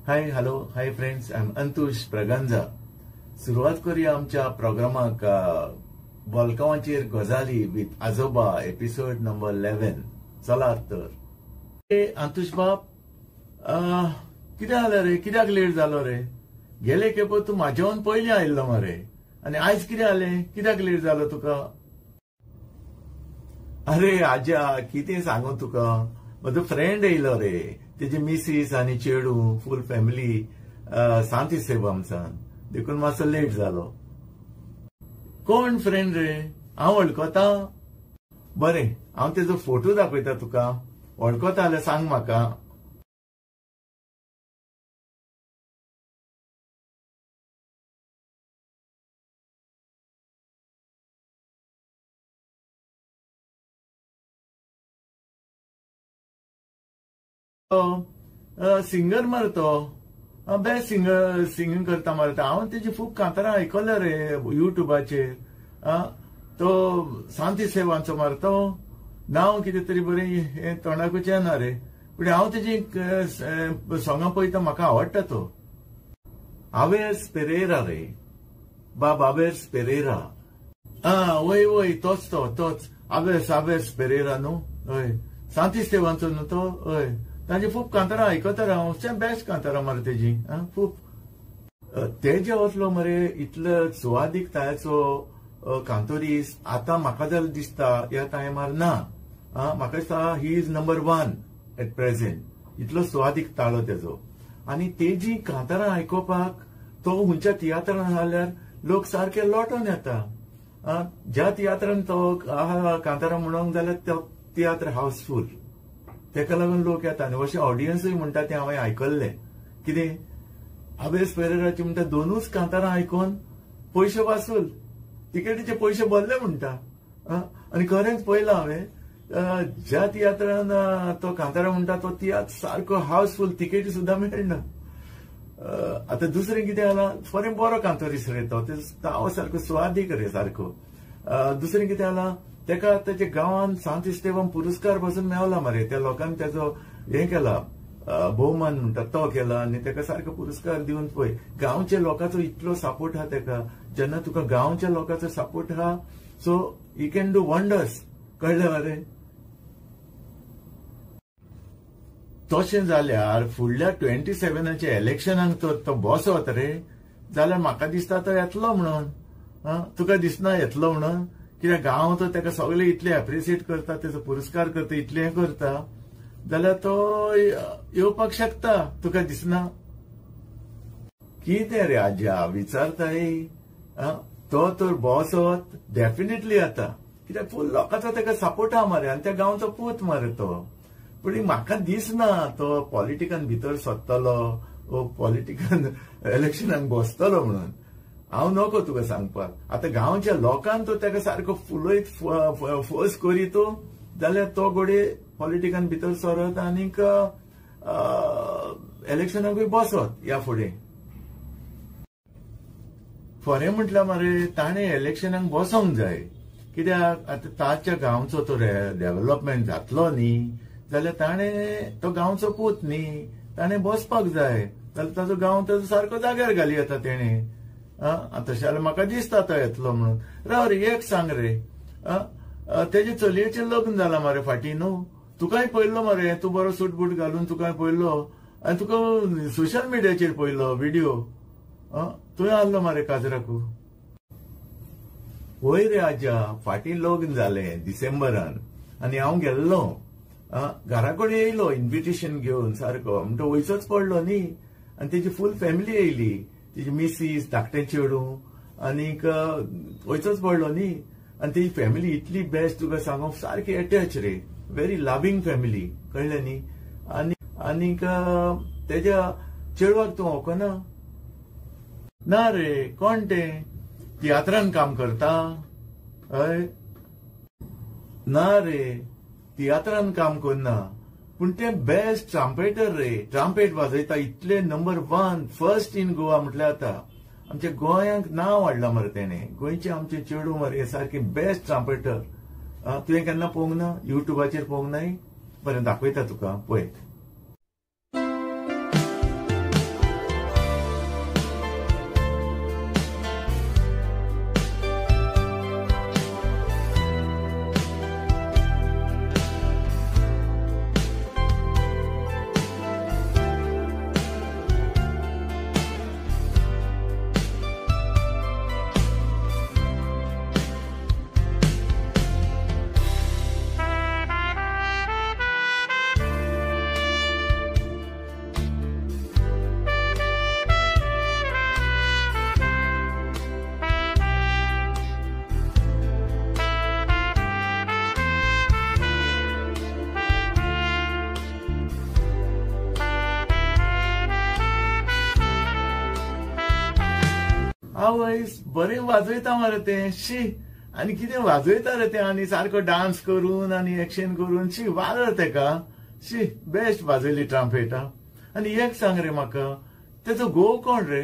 High hello hi friends, I am अंतुश प्रगंजा. सुरुवात करूया आमच्या प्रोग्रामाक बॉलकावांचेर गजाली विथ आजोबा एपिसोड नंबर 11. चलात तर. अंतुश बाब, कित्याक जालें रे? कित्याक लेट जालो रे? गेले खेपो तूं म्हाजेवन पयलीं आयिल्लो मरे, आनी आयज कितें जालें? कित्याक लेट जालो तुका? अरे आजा, कितें सांगू तुका, म्हजो फ्रेंड येयलो रे. तेजी मिसीस आनी चेडू फूल फॅमिली सांती सेवामसान, देखून मातसो लेट जालो. कोण फ्रेंड रे? हांव वळखता? बरें, हांव तेजो फोटो दाखयता तुका. वळखता जाल्यार सांग म्हाका. सिंगर मरे तो, बेस्ट सिंगिंग करता मरे. हांव तेजी खूब कांतारां आयकल्या रे युट्यूबाचेर. तो सांती सेवांचो मरे. तो नांव कितें तरी बरें तोंडाकूच येना रे, पूण हांव तेजी सोंगां पळयता, म्हाका आवडटा तो. आवेस पेरेरा रे, बाब आवेस पेरेरा. वय वय, तोच आवेस पेरेरा न्हू. हय, सांती सेवांचो न्हू तो. हय, ताजी खूब कांतारां आयकता रे हांव. बेस्ट कांतारां मरे तेजी. खूब तेजे वतलो मरे. इतलो सुवादीक तायेचो कांतोरीस आतां म्हाका जाल्यार दिसता ह्या टायमार ना. म्हाका दिसता ही इज नंबर 1 एट प्रेझेंट. इतलो सुवादीक ताळो तेजो. आनी तेजी कांतारां आयकोपाक तो खंयच्या तियात्रान जाल्यार लोक सारके लोटोन येता. ज्या तियात्रान तो कांतारां म्हणूंक जाल्यार तो तियात्र हाऊसफुल. तेका लागून लोक येता. आनी अशें ऑडियन्सूय म्हणटा तें हांवें आयकल्लें. कितें आवेस पेरेराची म्हणटा दोनूच कांतारां आयकून पयशे वासूल, तिकेटीचे पयशे भरले म्हणटा. आनी खरेंच पळयलां हांवें, ज्या तियात्रान तो कांतारां म्हणटा तो तियात्र सारको हाऊसफुल, तिकेटी सुद्दां मेळना. आतां दुसरें कितें जालां, बरें बरो कांतोरीस रे तो. ताव सारको सुवादीक रे सारको. दुसरें कितें जालां, तेका तेजे गांवांत सांत इस्तेवान पुरस्कार पासून मेळला मरे. त्या लोकांनी तेजो हें केला, भोवमान म्हणटा तो केला, आनी तेका सारको पुरस्कार दिवन पळय. गांवच्या लोकांचो इतलो सपोर्ट आहा तेका. जेन्ना तुका गांवच्या लोकांचो सपोर्ट आहा, so you can do wonders. कळ्ळें मरे? तशें जाल्यार फुडल्या 27च्या इलेक्शनाक तो बसत रे, जाल्यार म्हाका दिसता तो येतलो म्हणून. तुका दिसना येतलो म्हणून? कित्याक गांव तो तेका सगळे इतले एप्रिशिएट करता, तेजो पुरस्कार करता, इतले हें करता, जाल्यार तो येवपाक शकता. तुका दिसना? कितें रे आज्या विचारताय? तो तर बसत डेफिनेटली येता, कित्याक फूल लोकांचो तेका सपोर्ट आहा मरे, आनी त्या गांवचो पूत मरे तो. पूण म्हाका दिसना तो पॉलिटिकान भितर सरतलो, पॉलिटिकान इलेक्शनाक बसतलो म्हणून. हांव नको तुका सांगपाक. आतां गांवच्या लोकांक तो तेका सारको फुलयत फोर्स करीत जाल्यार तो घोडये पॉलिटिकान भितर सरत आनीक इलेक्शनाकूय बसत ह्या फुडें. खरें म्हटल्यार मरे ताणें इलेक्शनाक बसोंक जाय. कित्याक आतां ताच्या गांवचो तो डेव्हलपमेंट जातलो न्ही, जाल्यार ताणें तो गांवचो पूत न्ही, ताणें बसपाक जाय. जाल्यार ताजो गांव ताजो सारको जाग्यार घाली येता तेणें. तशें जाल्यार म्हाका दिसता तो येतलो म्हणून. राव रे, एक सांग रे, तेजे चलयेचें लग्न जालां मरे फाटीं न्हू. तुकाय पळयल्लो मरे, तूं बरो सूट बूट घालून तुकाय पळयल्लो, आनी तुका सोशल मिडियाचेर पळयल्लो व्हिडिओ. तुवें आसलो मरे काजराकू. वय रे आज्या, फाटीं लग्न जालें डिसेंबरान, आनी हांव गेल्लो. घरा कडेन येयलो इन्विटेशन घेवन सारको. म्हणटा वयचोच पडलो न्ही. आनी तेजी फूल फॅमिली येयली, तेजी मिसीस, धाकटें चेडू, आनीक वयचोच पडलो न्ही. आनी तेजी फॅमिली इतली बेस्ट, तुका सांगू सारकी अटॅच रे, व्हेरी लव्हिंग फॅमिली. कळ्ळें न्ही? आनीक तेज्या चेडवाक तूं वळखना? ना रे. कोण तें? तियात्रान काम करता? हय. ना रे, तियात्रान काम करना, पूण तें बेस्ट ट्रम्पेटर रे. ट्रम्पेट वाजयता, इतले नंबर 1 फर्स्ट इन गोवा म्हटल्यार जाता. आमच्या गोंयांक नांव हाडलां मरे तेणें. गोंयचे आमचे चेडू मरे सारके बेस्ट ट्रम्पेटर. तुवें केन्ना पळोवंक ना? युट्यूबाचेर पळोवंक नाय? बरें, दाखयता तुका, पळय. आवय बरें वाजयता मरे तें शी आनी कितें वाजयता रे तें आनी सारको डान्स करून आनी एक्शन करून शी वाजय तेका शी बेस्ट वाजयली ट्रम्पेट आनी एक सांग रे म्हाका तेजो घोव कोण रे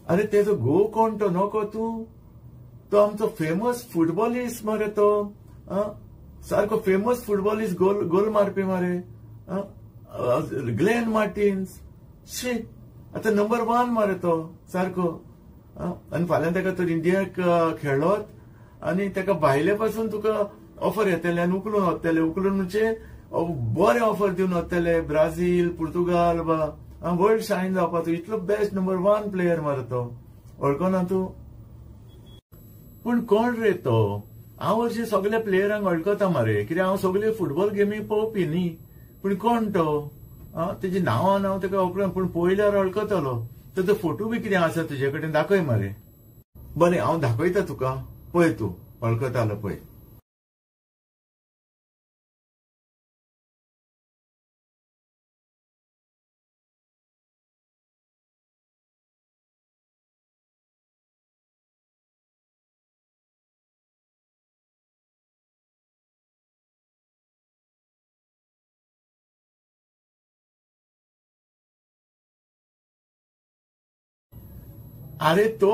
अरे तेजो घोव कोण तो नको तूं तो आमचो फेमस फुटबॉलिस्ट मरे तो सारको फेमस फुटबॉलिस्ट गोल मारपी मरे ग्लेन मार्टिन्स शी आता नंबर 1 मरे तो सारको आनी फाल्यां तेका तर इंडियाक खेळ्ळोत आनी तेका भायले पासून तुका ऑफर येतले आनी उखलून वतले उखलून म्हणजे बरे ऑफर दिवन वतले ब्राझील पुर्तुगाल वर्ल्ड शायन जावपाचो इतलो बेस्ट नंबर 1 प्लेयर मरे तो वळखना तूं पूण कोण रे तो हांव अशें सगळ्या प्लेयरांक वळखता मरे कित्याक हांव सगळे फुटबॉल गेमी पळोवपी न्ही पूण कोण तो तेजी नांवां हांव तेका वळखना पूण पळयल्यार वळखतलो तेजो फोटो बी कितें आसा तुजे कडेन दाखय मरे बरें हांव दाखयता तुका पळय तूं वळखतालो पळय अरे तो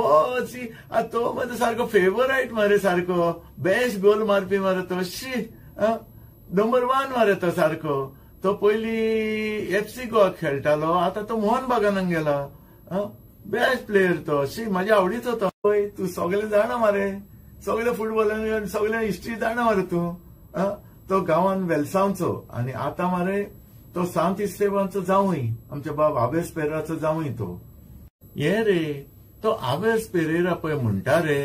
माझा सारको फेवराइट मरे सारको बेस्ट गोल मारपी मरे तो शी नंबर 1 मरे तो सारको तो पयली FC गोवा खेळटालो आता तो मोहन बागानाक गेला बेस्ट प्लेयर तो शी म्हाज्या आवडीचो तो पळय तूं सगळे जाणा मरे सगळे फुटबॉलान सगळे हिस्ट्री जाणा मरे तूं तो गांवान वेलसांवचो आनी आता मरे तो सांत इस्तेबांचो जावूय आमच्या बाब आबेस पेरेराचो जावूय तो हे रे तो आवेस पेरेरा पळय म्हणटा रे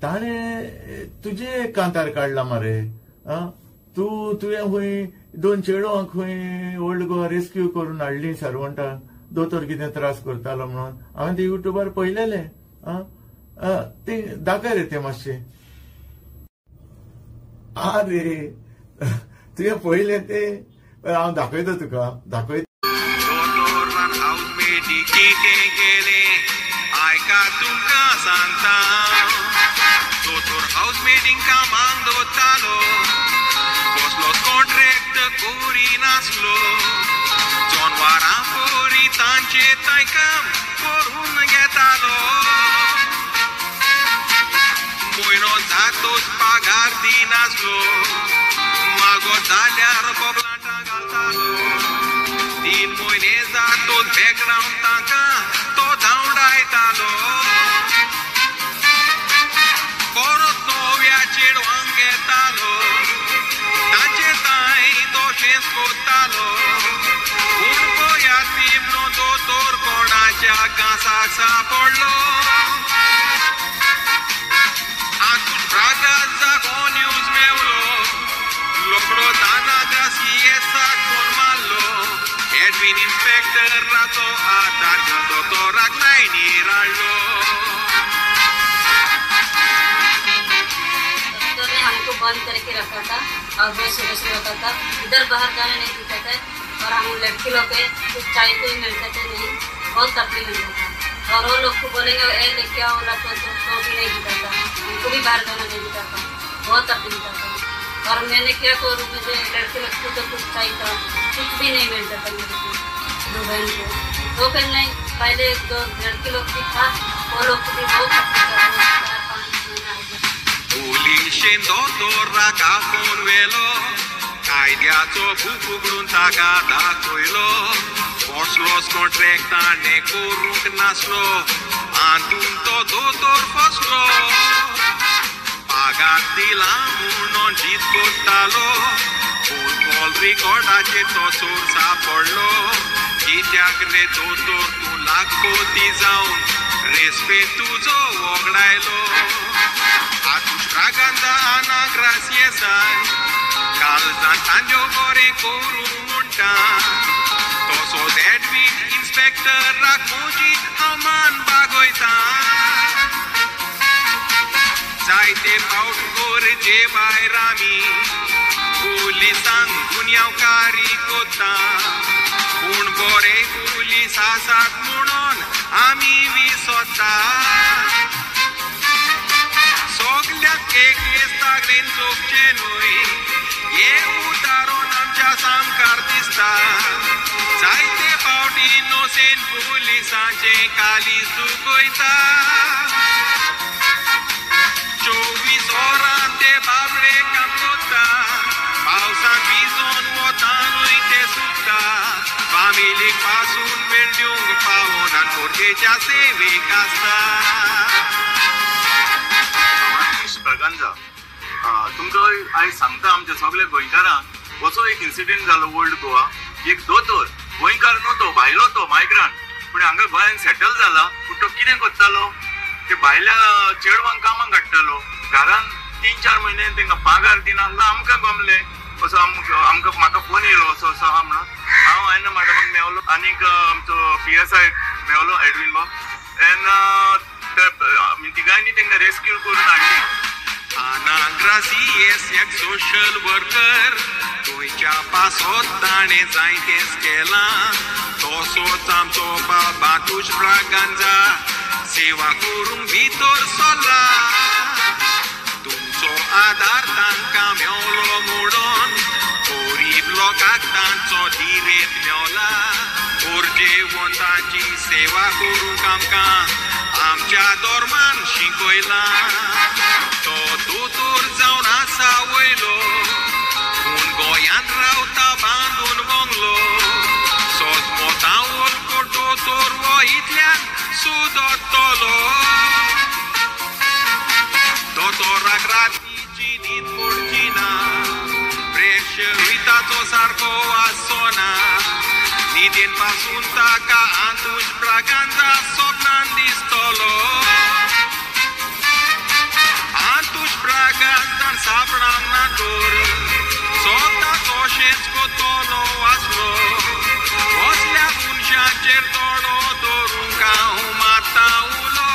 ताणे तुजे कांतार काडला मरे तुवें हुंय 2 चेडवांक हुंय ओल्ड गोवा रेस्क्यू करून हाडली सरवंटाक दोतोर कितें त्रास करतालो म्हणून हांवें ते युट्यूबार पळयलेले ते दाखय रे ते मातशें अरे तुवें पळयलें ते हांव दाखयता तुका दाखयता तुमका सांगता दोतोर हाऊस मेटिंग कामांक दवरतालो कसलो कॉन्ट्रॅक्ट कोरी नासलो जनवारां पोरी तांचे थंय काम करून घेतालो म्हयनो जातोच पगार दिनासलो मागो जाल्यार बोगलांटा घालतालो 3 म्हयने जातोच बॅकग्रावंड तांकां तो धांवडायतालो परत नव्या चेडवांक घेतालो तांचे थंय तशेंच कोत्तालो पूण गोंयांतली म्हणून दोतोर कोणाच्या कांसाक सांपडलो हातूंत रागात जागो न्यूज मेवलो लोकडो दानाग्रा CSाक फोन मारलो एडमिन इन्स्पेक्टराचो आदार घेवन दोतोराक लायनीर हाडलो हमको बंद करके रखा था और बेस होता था इधर बाहर जाने नहीं देते थे और हम लड़की लोग के कुछ चाय को ही मिलते थे नहीं बहुत तकलीफ मिलता था और वो लोग को बोलेंगे ए लेके आओ लड़को तो भी नहीं देता था उनको भी बाहर जाना नहीं देता था बहुत तकलीफ था और मैंने क्या करूँ मुझे लड़के लोग को तो कुछ चाहिए था कुछ भी नहीं मिलता था मेरे को 2 बहन को 2 बहन नहीं पहले 2 लड़के लोग भी था वो लोग को भी बहुत तकलीफ था 4-5 महीना हो गया पुलिशेन दोतोराक आपोवन व्हेलो कायद्याचो बूक उगडून ताका दाखयलो कसलोच कॉन्ट्रॅक्ट ताणें करूंक नासलो हातूंत तो दोतोर फसलो पागार दिला म्हणून जीत कोत्तालो फोन कॉल रिकॉर्डाचेर तो चोर सापडलो कित्याक रे दोतोर तूं लाखोती जावन रेस्पेद तुजो वगडायलो हातूंत रागांदा आना ग्रासियेसान काळजान तांज्यो बरें करूं म्हणटा तसोच एडमिन इन्स्पेक्टराक म्हजी हांव मान बागयता जायते फावट गरजे भायर आमी पुलिसांक गुन्यांवकारी कोत्ता पूण बरे पुलीस आसात म्हणून आमी विसोता सोगल्याक एक येस्ताक रेंजोवचे न्हय हे उदाहरण आमच्या सामकार दिसता जायते फावटी नोसेन पुलिसांचे कालीज दुखयता 24 वरां ते बाबडे काम कोत्ता पावसान भिजोन वतानूय ते सुट्टा फामिलीक पासून वेळ दिवंक पावोन आनी पोरगेच्या सेवेक आसता प्रगांजा तुमकां आयज सांगता आमच्या सगळ्या गोंयकारांक असो एक इन्सिडेंट जालो ओल्ड गोवा एक दोतोर गोंयकार न्हू तो भायलो तो मायग्रंट पूण हांगा गोंयान सेटल जाला पूण तो कितें करतालो ते भायल्या चेडवांक कामाक हाडटालो घरान 3-4 म्हयने तांकां पागार दिना आमकां गमले असो आमकां म्हाका फोन येयलो असो असो आहा म्हणून हांव एन्ना मॅडमाक मेवलो आनीक आमचो PSI मेवलो एडवीन बाब तिगांनी तांकां रेस्क्यू करून हाडली Ana Gracias jak social worker गोंयच्या पासोत ताणें जायतेंच केलां तसोच आमचो बाबा तुज ब्रागांजा सेवा करूंक भितर सरला तुमचो आदार तांकां मेवलो म्हणून गरीब लोकांक तांचो दिरेत मेवला गोरजेवंतांची सेवा करूंक आमकां आमच्या धर्मान शिकयला तो दोतोर जावन आसा वयलो पूण गोंयांत रावता बांदून बंगलो सोज मोतावल को दोतोर वो इतल्यान सुदोत्तलो दोतोराक रातीची न्हीद पडची ना प्रेशर विताचो सारको वासोना न्हिदेन पासून ताका आंतूश ब्रागांजा सपनान दिसतलो आंतूश ब्रागांजान सापडांक ना दोर स्वता तोशेंच कोतलो वाचलो कसल्या मनशाचेर तोडो दवरूंक हांव माता उलो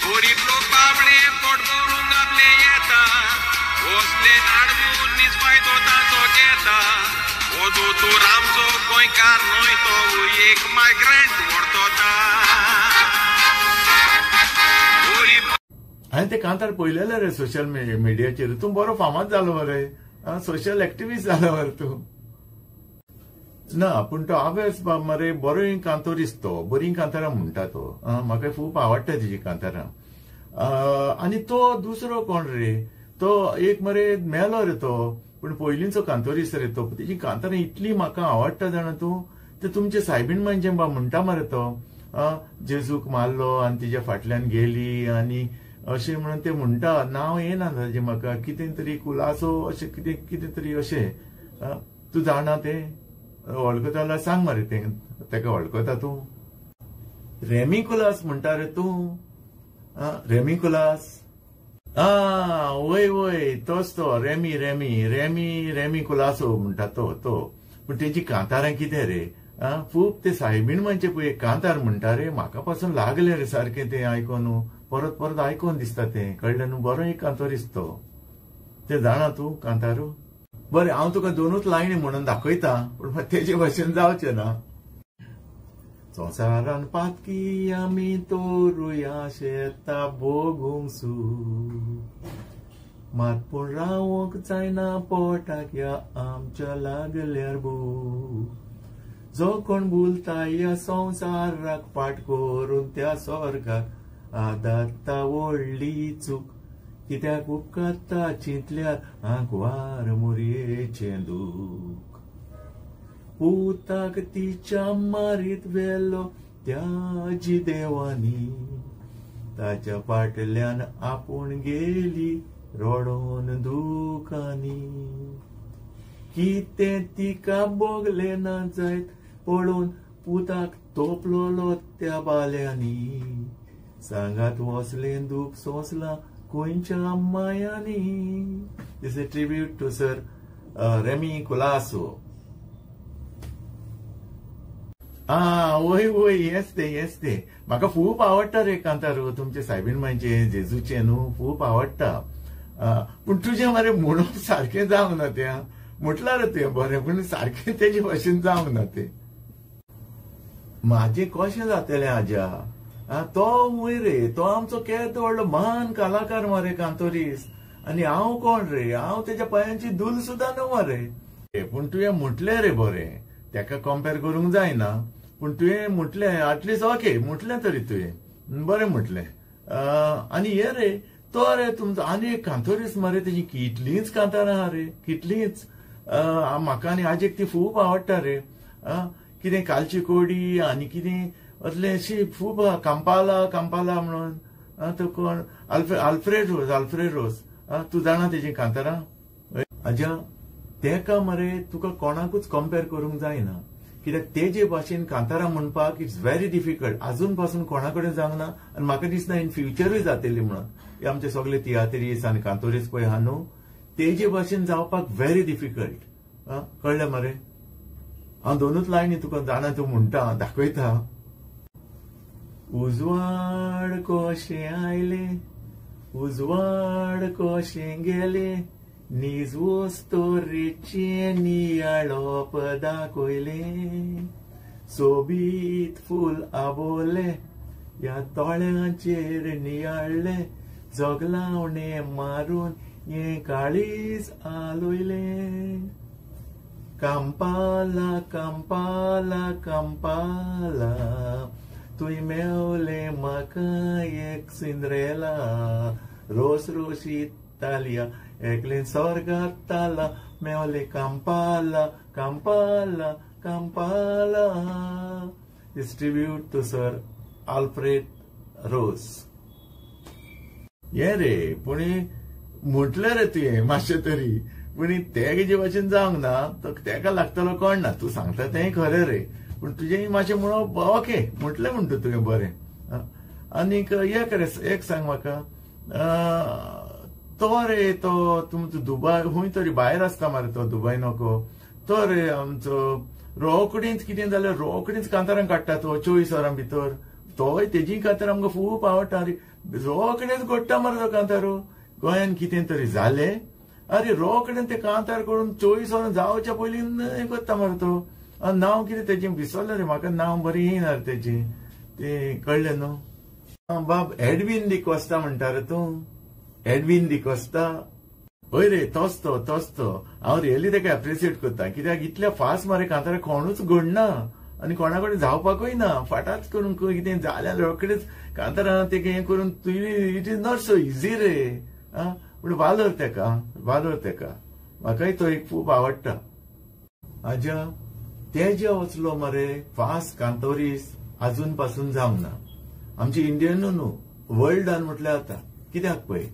गरीब लोक बाबडे पोट भरूंक आपले येता कसले आडवून निजफायदो ताचो घेता हो दोतोर आमचो गोंयकार न्हय तो एक मायग्रंट व्हरतोता हांवें ते कांतार पळयलेले रे सोशल मिडियाचेर तूं बरो फामाद जालो मरे सोशल एक्टिविस्ट जालो मरे तूं ना पूण तो आवेस बाब मरे बरोय कांतोरीस तो बरी कांतारां म्हणटा तो म्हाका खूब आवडटा तेजी कांतारां आनी तो दुसरो कोण रे तो एक मरे मेलो रे तो पूण पयलींचो कांतोरीस रे तो तेजी कांतारां इतली म्हाका आवडटा जाणा तूं ते तुमचे सायबीण म्हणजे बा म्हणटा मरे तो जेजूक मारलो आनी तिच्या फाटल्यान गेली आनी अशें म्हणून ते म्हणटा नांव येना ताजें म्हाका कितें तरी कुलासो अशें कितें तरी अशें तूं जाणा तें वळखता जाल्यार सांग मरे तेका वळखता तूं रेमिकुलास म्हणटा रे तूं रेमिकुलास वय वय तोच तो रेमिकुलासो म्हणटा तो पूण तेजी कांतारां कितें रे खूब ते सायबीण म्हणजे पळय कांतार म्हणटा रे म्हाका पासून लागले रे सारकें तें आयकोन परत परत आयकोन दिसता तें कळ्ळें न्हू बरो एक कांतोरीस तो तें जाणा तूं कांतारू बरें हांव तुका दोनूच लायनी म्हणून दाखयता पूण तेजे भाशेन जावचें ना संवसारान पातकी आमी तोरुया शेतां भोगूंक मात पूण रावोंक जायना पोटाक या आमच्या लागल्यार भूक जो कोण भुलता ह्या संवसाराक पाट करून त्या स्वर्गाक आदारता व्हडली चूक कित्याक उपकारता चिंतल्यार आंकवार मुरयेचें दूख पुताक तिच्या मारीत व्हेलो त्याची देवानी ताच्या फाटल्यान आपूण गेली रडोन दुखानी कितें तिका बोगले ना जायत पळोवन पुताक तोपलोलो त्या बाल्यांनी सांगात वसलें दूख सोंसलां गोंयच्या मायांनी दिस इज ट्रिब्यूट टू सर रेमिकुलासो वय वय येस ते म्हाका खूब आवडटा रे कांतारू तुमचे सायबीण म्हणजे जेजूचे न्हू खूब आवडटा पूण तुजें मरे म्हणून सारकें जावंक ना तें म्हटल्यार तें बरें पूण सारकें तेजे भाशेन जावंक ना तें माझे कशें जातलें आजा तो वयर रे तो आमचो केदो व्हडलो महान कलाकार मरे कांतोरीस आनी हांव कोण रे हांव तेज्या पांयांची धूल सुद्दां न्हू मरे पूण तुवें म्हटलें रे बरें तेका कंपेर करूंक जायना पूण तुवें म्हटलें एटलिस्ट ओके म्हटलें तरी तुवें बरें म्हटलें आनी हे रे तो रे तुमचो आनी एक कांतोरीस मरे तेजी कितलींच कांतारां आहा रे कितलींच म्हाका आनी आजेक ती खूब आवडटा रे कितें कालची कोडी आनी कितें असलें खूब कांपाला कांपाला म्हणून तो कोण आल्फ्रेड रोज तूं जाणा तेजी कांतारां आजा तेका मरे तुका कोणाकूच कंपेर करूंक जायना कित्याक तेजे भाशेन कांतारां म्हणपाक इट्स व्हेरी डिफिकल्ट अजून पासून कोणा कडेन जावंक ना आनी म्हाका दिसना इन फ्युचरूय जातली म्हणून हे आमचे सगळे तियात्रीस आनी कांतोरीस पळय आहा न्हू तेजे भाशेन जावपाक व्हेरी डिफिकल्ट कळ्ळें मरे हांव दोनूच लायनी तुका जाणा तूं म्हणटा दाखयता उजवाड कशें आयले उजवाड कशें गेले नीज वस्तोरेचे नियाळप दाखयले सोबीत फूल आबोले ह्या दोळ्यांचेर नियाळले जगलावणे मारून हे काळीज आलोयले कांपाला कांपाला कांपाला तुय मेवले म्हाका एक सिंद्रेला रोस रोशीत तालिया एकले स्वर्गात ताला मेवले कांपाला कांपाला कांपाला distribute to sir Alfred Rose ये रे पूण म्हटलें रे तुवें मातशें तरी पूण तेजे भाशेन जावंक ना तो तेका लागतलो कोण ना तूं सांगता तें खरें रे पूण तुजें मातशें म्हणप ओके म्हटलें म्हणटा तुवें बरें आनीक एक रे एक सांग म्हाका तो रे तो तुमचो दुबय खंय तरी भायर आसता मरे तो दुबय नको तो रे आमचो रोकडींच कितें जाल्यार रोकडींच कांतारां काडटा तो 24 वरां भितर तोय तेजी कांतार आमकां खूब आवडटा रे रोकडेच घडटा मरे तो कांतारो गोंयान कितें तरी जालें अरे रोकडेन ते कांतार करून 24 वरां जावच्या पयलीं हें करता मरे तो नांव कितें तेजें विसरलें रे म्हाका नांव बरें येयना रे तेजें तें कळ्ळें न्हू बाब एडवीन डी कोस्ता म्हणटा रे तूं एडवीन डी कोस्ता हय रे तोच तो हांव रियली तेका एप्रिशिएट करता कित्याक इतल्या फास्ट मरे कांतार कोणूच घडना आनी कोणा कडेन जावपाकूय ना फाटाच करून कितें जाल्यार रोकडेच कांतारां तेका हें करून तुवें it is not so easy रे पूण वालोर तेका म्हाकाय तो एक खूब आवडटा आजा तेजे वचलो मरे फास्ट कांतोरीस अजून पासून जावंक ना आमची इंडियन न्हू वर्ल्डान म्हटल्यार जाता कित्याक पळय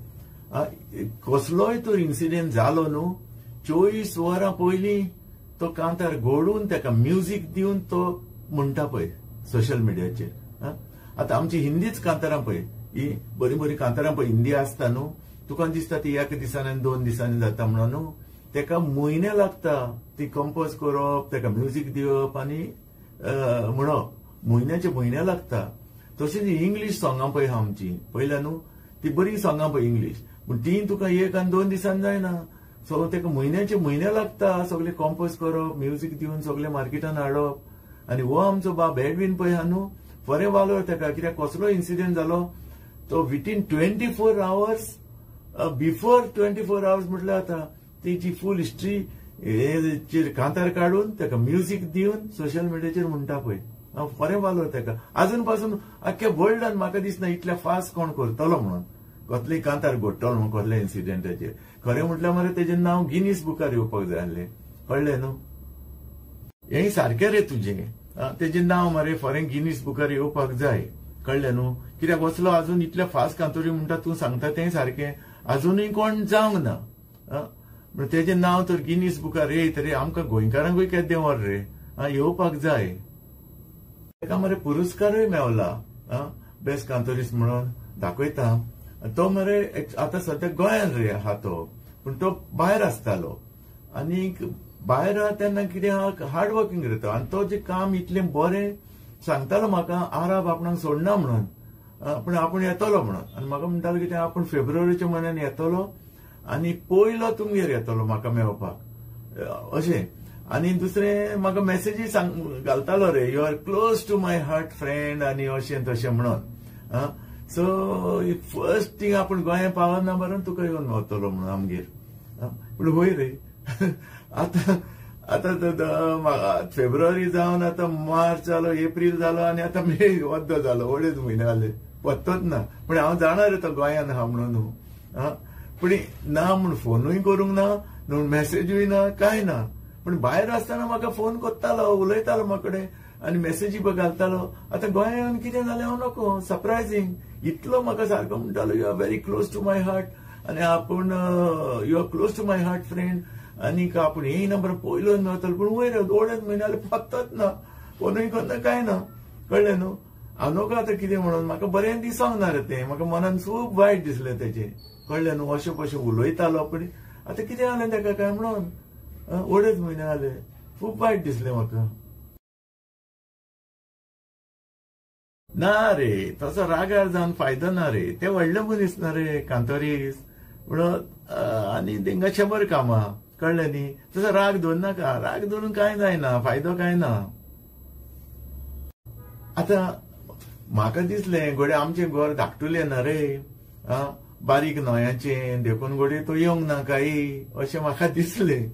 कसलोय तो इन्सिडेंट जालो न्हू 24 वरां पयलीं तो कांतार घोडून तेका म्युजीक दिवन तो म्हणटा पळय सोशल मिडियाचेर आतां आमची हिंदीच कांतारां पळय ही बरी बरी कांतारां पळय हिंदी आसता न्हू तुका दिसता ती 1 दिसांनी 2 दिसांनी जाता म्हणून न्हू तेका म्हयने लागता ती कंपोज करप तेका म्युजीक दिवप आनी म्हणप म्हयने लागता तशीच इंग्लीश सॉंगां पळय आमची पयल्या न्हू ती बरी सॉंगां पळय इंग्लीश पूण ती तुका 1 आनी 2 दिसांनी जायना सो तेका म्हयने लागता सगळे कंपोज करप म्युजीक दिवन सगळे मार्केटान हाडप आनी हो आमचो बाब एडवीन पळय आहा न्हू बरें वालोर तेका कित्याक कसलो इन्सिडेंट जालो तो विथीन 24 hours बिफोर 24 hours म्हटल्यार आतां तेची फूल हिस्ट्री कांतार काडून तेका म्युजीक दिवन सोशल मिडियाचेर म्हणटा पळय बरें वालोर तेका अजून पासून आख्ख्या वर्ल्डान म्हाका दिसना इतल्या फास्ट कोण करतलो म्हणून कसलेय कांतार घडटलो म्हणून कसल्या इन्सिडेंटाचेर खरें म्हटल्यार मरे तेजें नांव गिनीस बुकार येवपाक जाय आसलें कळ्ळें न्हू हें सारकें रे तुजें तेजें नांव मरे फॉरेन गिनीस बुकार येवपाक जाय कळ्ळें न्हू कित्याक वचलो अजून इतल्या फास्ट कांतोरी म्हणटा तूं सांगता तें सारकें अजुनूय कोण जावंक ना तेजें नांव तर गिनीस बुकार येयत रे आमकां गोंयकारांकूय केदें देंवर रे येवपाक जाय तेका मरे पुरस्कारूय मेवला बेस्ट कांतोरीस म्हणून दाखयता तो मरे आतां सद्या गोंयान रे आहा तो पूण तो भायर आसतालो आनी भायर आहा तेन्ना कितें आहा हार्ड वर्कींग रे तो आनी तो जें काम इतलें बरें सांगतालो म्हाका आराब आपणाक सोडना म्हणून पूण आपूण येतलो म्हणून आनी म्हाका म्हणटालो कितें आपूण फेब्रुवारीच्या म्हयन्यान येतलो आनी पयलो तुमगेर येतलो म्हाका मेळपाक अशें आनी दुसरें म्हाका मेसेजी घालतालो रे, you are close to my heart friend आनी अशें तशें म्हणून. सो फर्स्ट थिंग आपूण गोंया पावना बरोवन तुका येवन मेळटलो म्हणून आमगेर. पूण होय रे आता फेब्रुवारी जावन आता मार्च जालो, एप्रील जालो आनी आता मे वद्द जालो, अडेच म्हयने जाले, पत्तोच ना. पूण हांव जाणार तो गोंयान आहा म्हणून. पूण ना म्हूण फोनूय करूंक ना, न्हू मेसेजूय ना, कांय ना. पूण भायर आसतना म्हाका फोन करतालो, उलयतालो म्हाकडे आनी मेसेजी घालतालो. आतां गोंयान कितें जालें हांव नको, सरप्रायझींग. इतलो म्हाका सारको म्हणटालो you are very close to my heart आनी आपूण you are close to my heart friend आनीक आपूण हे नंबर पयलो मेळटलो. पूण वयर 2 म्हयने जाले पत्तोच ना, फोनूय करना, कांय ना. कळ्ळें न्हू. हांव नको आतां कितें म्हणून, म्हाका बरें दिसोंक ना रे तें. म्हाका मनान खूब वायट दिसलें तेजें. कळ्ळें न्हू. अशें पशें उलयतालो पूण आतां कितें जालें ताका काय म्हणून. 2 म्हयने जाले, खूब वायट दिसलें म्हाका. ना रे, तसो रागार जावन फायदो ना रे. ते व्हडले मनीस ना रे कांतोरीस. म्हणून आनी तेंका 100 कामां. कळ्ळें न्ही. तसो राग धरनाका. राग धरून कांय जायना, फायदो कांय ना. आतां म्हाका दिसलें घोडे आमचें घर धाकटुलें ना रे, बारीक न्हंयाचें, देखून घोडे तो येवंक ना काय अशें म्हाका दिसलें.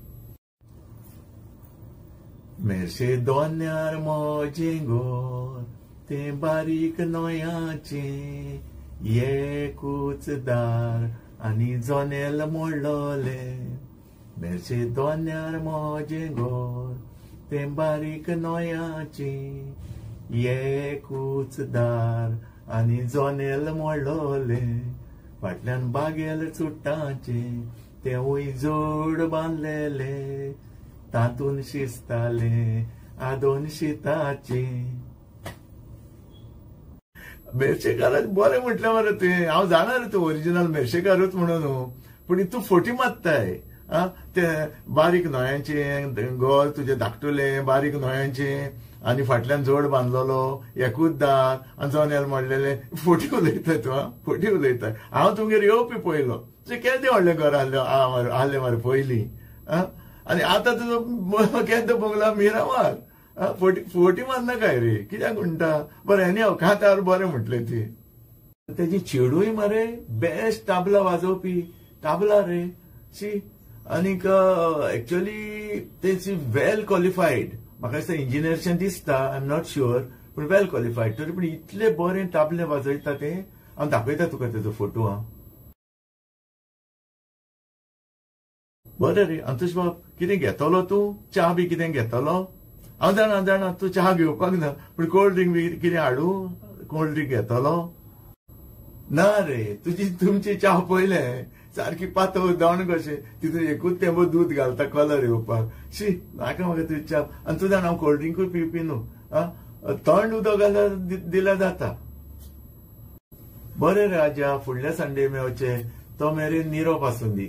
मेरशे दोन्यार म्हजें घर तें बारीक न्हंयाचें, एकूच दार आनी जनेल मोडलोलें. मेरशे दोन्यार म्हजें घर तें बारीक न्हंयाचें, एकूच दार आनी जनेल मोडलोलें. फाटल्यान बागेल चुट्टांचें तें उजोड बांदलेलें, तातून शिजतालें आदोन शिताचें. मेर्शेकाराक बरें म्हटलें मरे तुवें. हांव जाणा रे तूं ओरिजिनल मेर्शेकारूच म्हणून. पूण तूं फोटी मारताय. ते बारीक न्हंयाचें घर तुजें धाकटुलें, बारीक न्हंयाचें आनी फाटल्यान जोड बांदलेलो, एकूच दार आनी जनेल मोडलेलें. फोटी उलयताय तूं. फोटी उलयताय. हांव तुमगेर येवपी पयलो. तुजें केदें व्हडलें घर आहलें मरे पयलीं. आनी आतां तुजो केदें बंगला मिरामार. फोटी मारना काय रे, कित्याक म्हणटा. बरें एनी अवकातार बरें म्हटलें ती. तेजी चेडूय मरे बेस्ट ताबला वाजोवपी. ताबला रे शी. आनीक एक्चुअली तेची वेल क्वॉलिफायड. म्हाका दिसता इंजिनियरशें दिसता, आय एम नॉट शुअर, पूण वेल क्वॉलिफायड. तरी पूण इतले बरें ताबले वाजयता ते. हांव दाखयता तुका तेजो फोटो. बरें रे. अंतुश बाब कितें घेतलो तूं? च्या बी कितें घेतलो? हांव जाणा तूं च्या घेवपाक ना, पूण कोल्ड ड्रिंक बी कितें हाडूं? कोल्ड ड्रिंक घेतलो? ना रे, तुमची च्या पयलें सारकी पातळ दण कशें, तितून एकूच तेंबो दूद घालता कलर येवपाक. शी नाका म्हाका तुजी च्या. आनी तूं जाणा हांव कोल्ड ड्रिंकूय पिवपी न्हू. थंड उदक घाल्यार दिल्यार जाता. बरें रे आजा, फुडल्या संडे मेळचें. तो मेरेन निरोप आसूं दी.